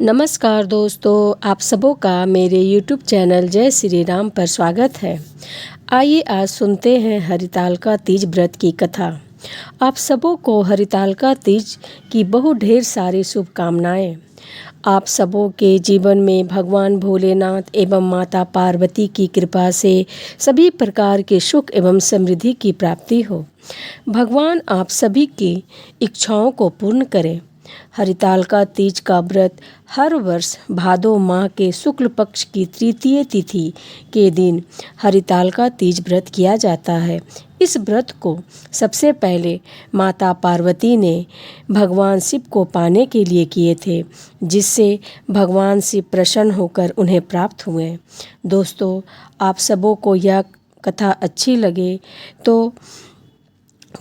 नमस्कार दोस्तों, आप सबों का मेरे YouTube चैनल जय श्री राम पर स्वागत है। आइए आज सुनते हैं हरितालिका तीज व्रत की कथा। आप सबों को हरितालिका तीज की बहुत ढेर सारी शुभकामनाएं। आप सबों के जीवन में भगवान भोलेनाथ एवं माता पार्वती की कृपा से सभी प्रकार के सुख एवं समृद्धि की प्राप्ति हो। भगवान आप सभी की इच्छाओं को पूर्ण करें। हरितालिका तीज का व्रत हर वर्ष भादो माह के शुक्ल पक्ष की तृतीय तिथि के दिन हरितालिका तीज व्रत किया जाता है। इस व्रत को सबसे पहले माता पार्वती ने भगवान शिव को पाने के लिए किए थे, जिससे भगवान शिव प्रसन्न होकर उन्हें प्राप्त हुए। दोस्तों, आप सबों को यह कथा अच्छी लगे तो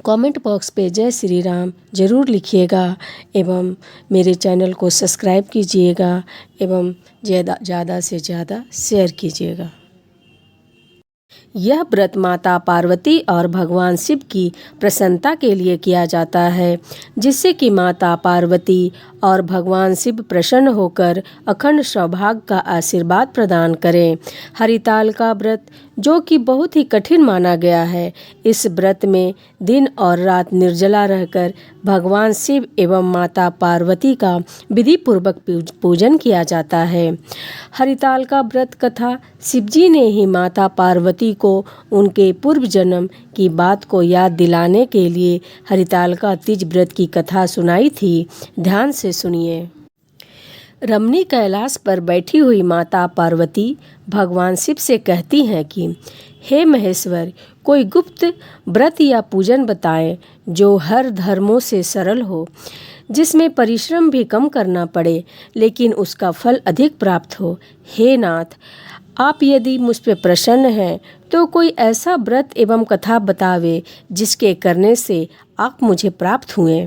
कमेंट बॉक्स पे जय श्री राम ज़रूर लिखिएगा एवं मेरे चैनल को सब्सक्राइब कीजिएगा एवं ज़्यादा से ज़्यादा शेयर कीजिएगा। यह व्रत माता पार्वती और भगवान शिव की प्रसन्नता के लिए किया जाता है, जिससे कि माता पार्वती और भगवान शिव प्रसन्न होकर अखंड सौभाग्य का आशीर्वाद प्रदान करें। हरितालिका व्रत जो कि बहुत ही कठिन माना गया है, इस व्रत में दिन और रात निर्जला रहकर भगवान शिव एवं माता पार्वती का विधि पूर्वक पूजन किया जाता है। हरितालिका व्रत कथा शिवजी ने ही माता पार्वती को उनके पूर्व जन्म की बात को याद दिलाने के लिए हरितालिका तीज व्रत की कथा सुनाई थी। ध्यान से सुनिए। रमणी कैलाश पर बैठी हुई माता पार्वती भगवान शिव से कहती हैं कि हे महेश्वर, कोई गुप्त व्रत या पूजन बताएं जो हर धर्मों से सरल हो, जिसमें परिश्रम भी कम करना पड़े लेकिन उसका फल अधिक प्राप्त हो। हे नाथ, आप यदि मुझ पर प्रसन्न हैं तो कोई ऐसा व्रत एवं कथा बतावे जिसके करने से आप मुझे प्राप्त हुए।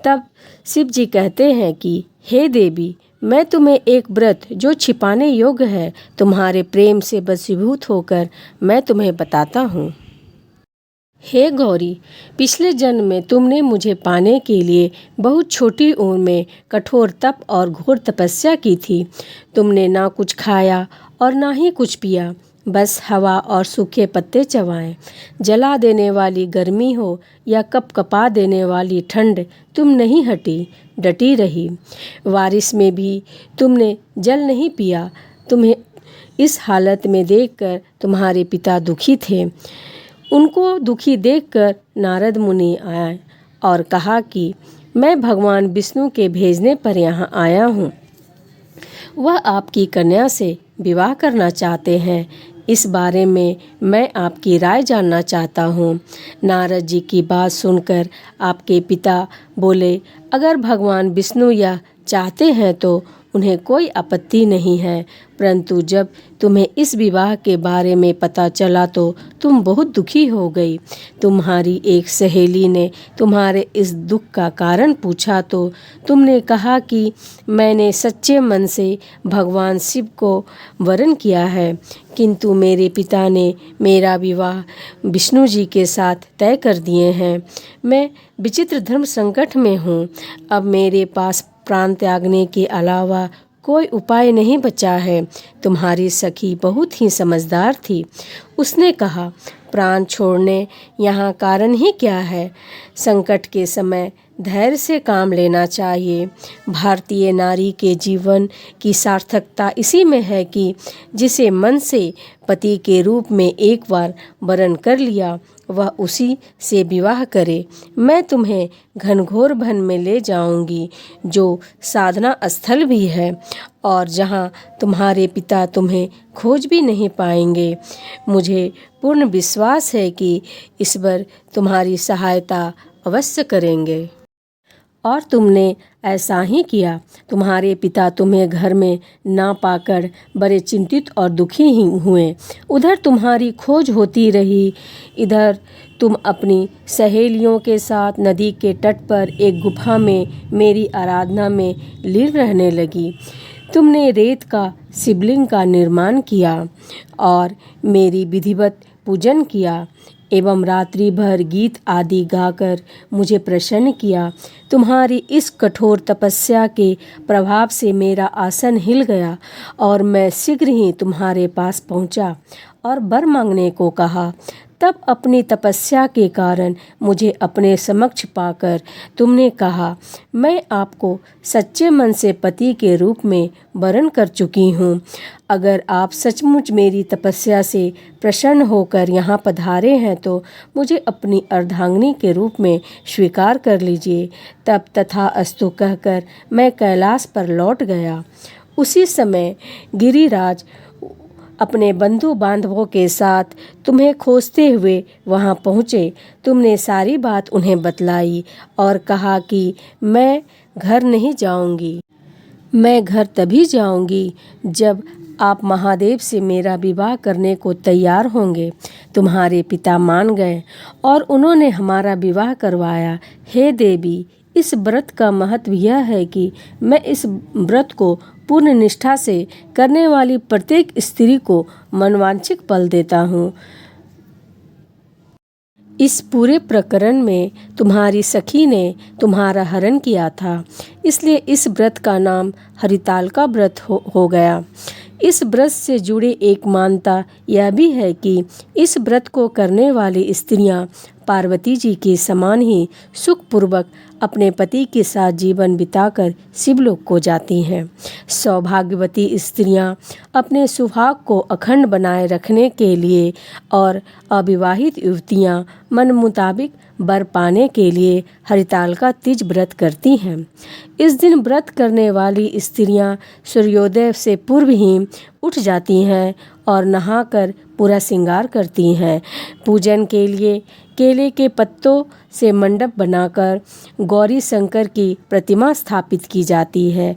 तब शिव जी कहते हैं कि हे देवी, मैं तुम्हें एक व्रत जो छिपाने योग्य है, तुम्हारे प्रेम से वशीभूत होकर मैं तुम्हें बताता हूँ। हे गौरी, पिछले जन्म में तुमने मुझे पाने के लिए बहुत छोटी उम्र में कठोर तप और घोर तपस्या की थी। तुमने ना कुछ खाया और ना ही कुछ पिया, बस हवा और सूखे पत्ते चबाए। जला देने वाली गर्मी हो या कपकपा देने वाली ठंड, तुम नहीं हटी, डटी रही। बारिश में भी तुमने जल नहीं पिया। तुम्हें इस हालत में देखकर तुम्हारे पिता दुखी थे। उनको दुखी देखकर नारद मुनि आए और कहा कि मैं भगवान विष्णु के भेजने पर यहाँ आया हूँ। वह आपकी कन्या से विवाह करना चाहते हैं। इस बारे में मैं आपकी राय जानना चाहता हूँ। नारद जी की बात सुनकर आपके पिता बोले, अगर भगवान विष्णु यह चाहते हैं तो उन्हें कोई आपत्ति नहीं है, परंतु जब तुम्हें इस विवाह के बारे में पता चला तो तुम बहुत दुखी हो गई। तुम्हारी एक सहेली ने तुम्हारे इस दुख का कारण पूछा तो तुमने कहा कि मैंने सच्चे मन से भगवान शिव को वरण किया है, किंतु मेरे पिता ने मेरा विवाह विष्णु जी के साथ तय कर दिए हैं। मैं विचित्र धर्म संकट में हूँ। अब मेरे पास प्राण त्यागने के अलावा कोई उपाय नहीं बचा है। तुम्हारी सखी बहुत ही समझदार थी। उसने कहा, प्राण छोड़ने यहाँ कारण ही क्या है। संकट के समय धैर्य से काम लेना चाहिए। भारतीय नारी के जीवन की सार्थकता इसी में है कि जिसे मन से पति के रूप में एक बार वरण कर लिया, वह उसी से विवाह करे। मैं तुम्हें घनघोर वन में ले जाऊंगी, जो साधना स्थल भी है और जहाँ तुम्हारे पिता तुम्हें खोज भी नहीं पाएंगे। मुझे पूर्ण विश्वास है कि ईश्वर तुम्हारी सहायता अवश्य करेंगे। और तुमने ऐसा ही किया। तुम्हारे पिता तुम्हें घर में ना पाकर बड़े चिंतित और दुखी ही हुए। उधर तुम्हारी खोज होती रही, इधर तुम अपनी सहेलियों के साथ नदी के तट पर एक गुफा में मेरी आराधना में लीन रहने लगी। तुमने रेत का शिवलिंग का निर्माण किया और मेरी विधिवत पूजन किया। एवं रात्रि भर गीत आदि गाकर मुझे प्रसन्न किया। तुम्हारी इस कठोर तपस्या के प्रभाव से मेरा आसन हिल गया और मैं शीघ्र ही तुम्हारे पास पहुंचा और वर मांगने को कहा। तब अपनी तपस्या के कारण मुझे अपने समक्ष पाकर तुमने कहा, मैं आपको सच्चे मन से पति के रूप में वरण कर चुकी हूँ। अगर आप सचमुच मेरी तपस्या से प्रसन्न होकर यहाँ पधारे हैं तो मुझे अपनी अर्धांगिनी के रूप में स्वीकार कर लीजिए। तब तथास्तु कहकर मैं कैलाश पर लौट गया। उसी समय गिरिराज अपने बंधु बांधवों के साथ तुम्हें खोजते हुए वहां पहुँचे। तुमने सारी बात उन्हें बतलाई और कहा कि मैं घर नहीं जाऊंगी। मैं घर तभी जाऊंगी जब आप महादेव से मेरा विवाह करने को तैयार होंगे। तुम्हारे पिता मान गए और उन्होंने हमारा विवाह करवाया। हे देवी, इस व्रत का महत्व यह है कि मैं इस व्रत को पूर्ण निष्ठा से करने वाली प्रत्येक स्त्री को मनवांछित फल देता हूँ। इस पूरे प्रकरण में तुम्हारी सखी ने तुम्हारा हरण किया था, इसलिए इस व्रत का नाम हरितालिका व्रत हो गया। इस व्रत से जुड़े एक मान्यता यह भी है कि इस व्रत को करने वाली स्त्रियां पार्वती जी के समान ही सुखपूर्वक अपने पति के साथ जीवन बिताकर शिवलोक को जाती हैं। सौभाग्यवती स्त्रियां अपने सुहाग को अखंड बनाए रखने के लिए और अविवाहित युवतियां मन मुताबिक वर पाने के लिए हरितालिका तीज व्रत करती हैं। इस दिन व्रत करने वाली स्त्रियां सूर्योदय से पूर्व ही उठ जाती हैं और नहाकर पूरा श्रृंगार करती हैं। पूजन के लिए केले के पत्तों से मंडप बनाकर गौरी शंकर की प्रतिमा स्थापित की जाती है।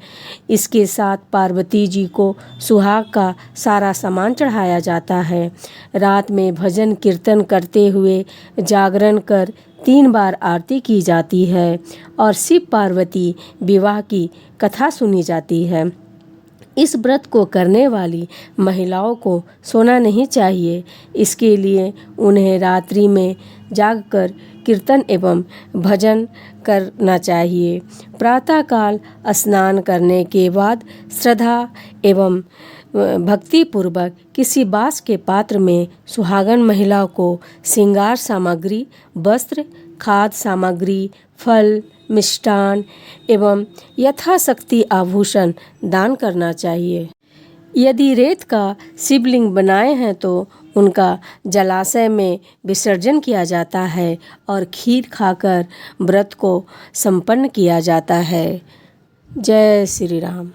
इसके साथ पार्वती जी को सुहाग का सारा सामान चढ़ाया जाता है। रात में भजन कीर्तन करते हुए जागरण कर 3 बार आरती की जाती है और शिव पार्वती विवाह की कथा सुनी जाती है। इस व्रत को करने वाली महिलाओं को सोना नहीं चाहिए। इसके लिए उन्हें रात्रि में जागकर कीर्तन एवं भजन करना चाहिए। प्रातःकाल स्नान करने के बाद श्रद्धा एवं भक्तिपूर्वक किसी बांस के पात्र में सुहागन महिला को श्रृंगार सामग्री, वस्त्र, खाद्य सामग्री, फल, मिष्टान एवं यथाशक्ति आभूषण दान करना चाहिए। यदि रेत का शिवलिंग बनाए हैं तो उनका जलाशय में विसर्जन किया जाता है और खीर खाकर व्रत को संपन्न किया जाता है। जय श्री राम।